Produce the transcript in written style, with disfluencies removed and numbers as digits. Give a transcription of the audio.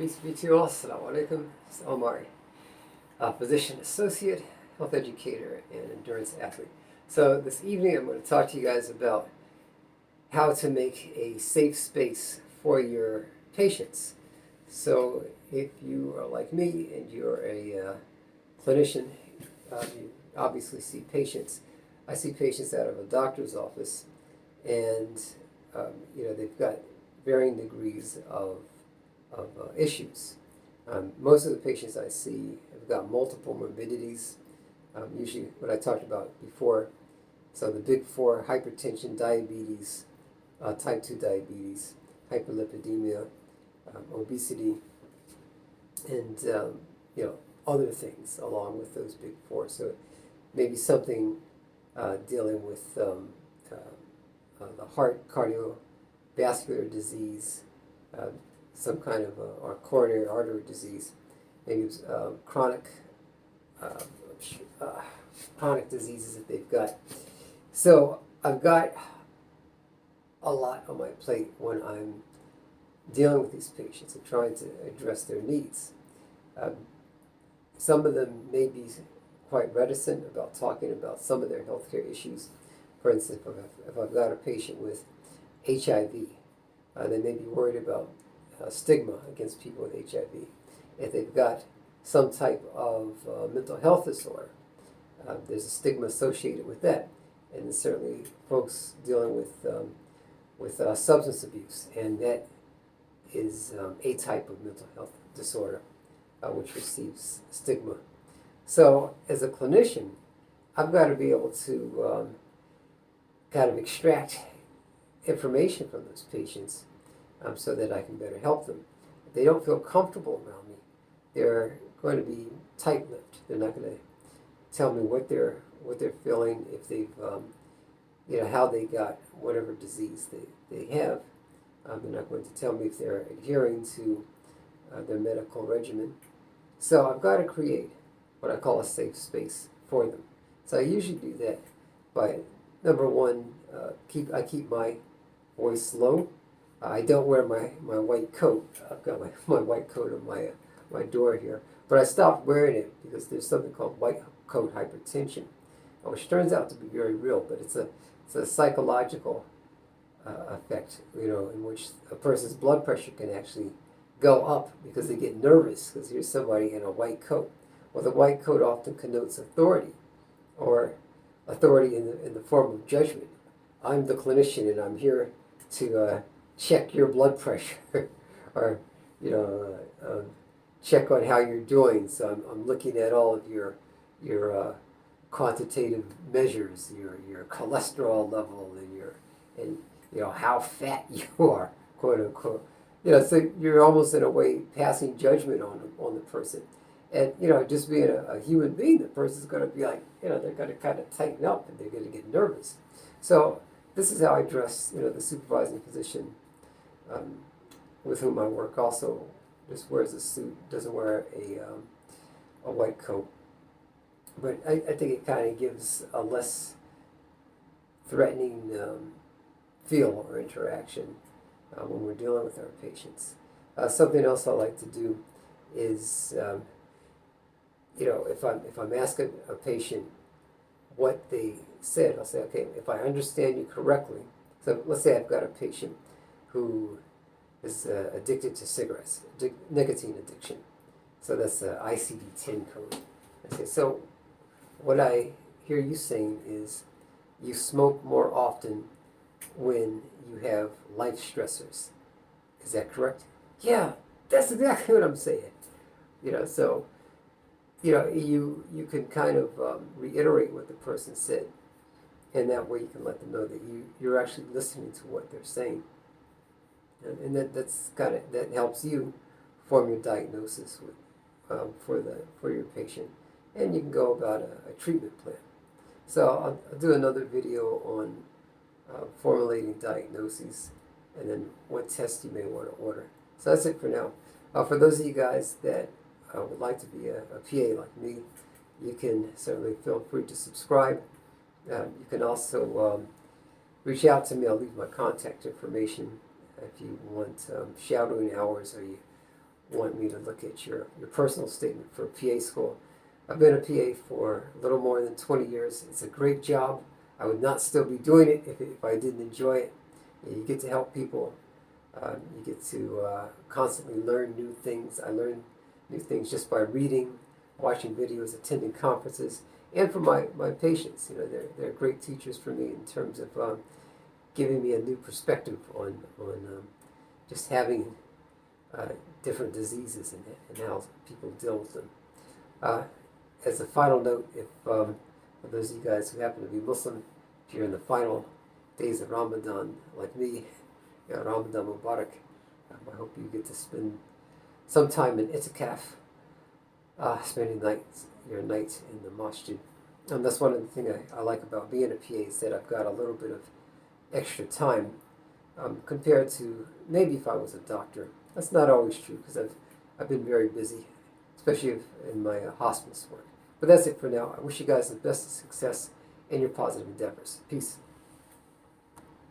Peace be to you all. Assalamualaikum. It's Omar, physician associate, health educator, and endurance athlete. So this evening I'm going to talk to you guys about how to make a safe space for your patients. So if you are like me and you're a clinician, you obviously see patients. I see patients out of a doctor's office, and they've got varying degrees of issues. Most of the patients I see have got multiple morbidities, usually what I talked about before. So the big four: hypertension, diabetes, type 2 diabetes, hyperlipidemia, obesity, and other things along with those big four. So maybe something dealing with the heart, cardiovascular disease, some kind of or coronary artery disease, maybe chronic diseases that they've got. So I've got a lot on my plate when I'm dealing with these patients and trying to address their needs. Some of them may be quite reticent about talking about some of their healthcare issues. For instance, if I've got a patient with HIV, they may be worried about stigma against people with HIV. If they've got some type of mental health disorder, there's a stigma associated with that. And then certainly folks dealing with substance abuse, and that is a type of mental health disorder which receives stigma. So as a clinician, I've got to be able to kind of extract information from those patients so that I can better help them. If they don't feel comfortable around me, they're going to be tight-lipped. They're not going to tell me what they're feeling, if they've how they got whatever disease they have. They're not going to tell me if they're adhering to their medical regimen. So I've got to create what I call a safe space for them. So I usually do that by, number one, I keep my voice low. I don't wear my white coat. I've got my white coat on my door here, but I stopped wearing it because there's something called white coat hypertension, which turns out to be very real, but it's a psychological effect, in which a person's blood pressure can actually go up because they get nervous because here's somebody in a white coat. Well, the white coat often connotes authority, or authority in the form of judgment. I'm the clinician and I'm here to check your blood pressure or check on how you're doing. So I'm looking at all of your quantitative measures, your cholesterol level, and how fat you are, quote unquote. So you're almost in a way passing judgment on the person. And just being a human being, the person's going to be like, they're going to kind of tighten up and they're going to get nervous. So this is how I dress. The supervising physician with whom I work also just wears a suit, doesn't wear a white coat. But I think it kind of gives a less threatening feel or interaction when we're dealing with our patients. Something else I like to do is, if I'm asking a patient what they said, I'll say, okay, if I understand you correctly. So let's say I've got a patient who is addicted to cigarettes, nicotine addiction. So that's the ICD-10 code. I say, so what I hear you saying is you smoke more often when you have life stressors. Is that correct? Yeah, that's exactly what I'm saying. So you can kind of reiterate what the person said, and that way you can let them know that you're actually listening to what they're saying, and that helps you form your diagnosis for your patient, and you can go about a treatment plan. So I'll do another video on formulating diagnoses, and then what tests you may want to order. So that's it for now. For those of you guys that would like to be a PA like me, you can certainly feel free to subscribe. You can also reach out to me. I'll leave my contact information if you want shadowing hours, or you want me to look at your personal statement for PA school. I've been a PA for a little more than 20 years. It's a great job. I would not still be doing it if I didn't enjoy it. You get to help people. You get to constantly learn new things. I learn new things just by reading, watching videos, attending conferences, and for my patients. They're great teachers for me in terms of giving me a new perspective on just having different diseases and how people deal with them. As a final note, if for those of you guys who happen to be Muslim, if you're in the final days of Ramadan, like me, Ramadan Mubarak, I hope you get to spend some time in itikaf, spending your night in the masjid. And that's one of the things I like about being a PA, is that I've got a little bit of extra time compared to maybe if I was a doctor. That's not always true, because I've been very busy, especially in my hospice work. But that's it for now. I wish you guys the best of success in your positive endeavors. Peace.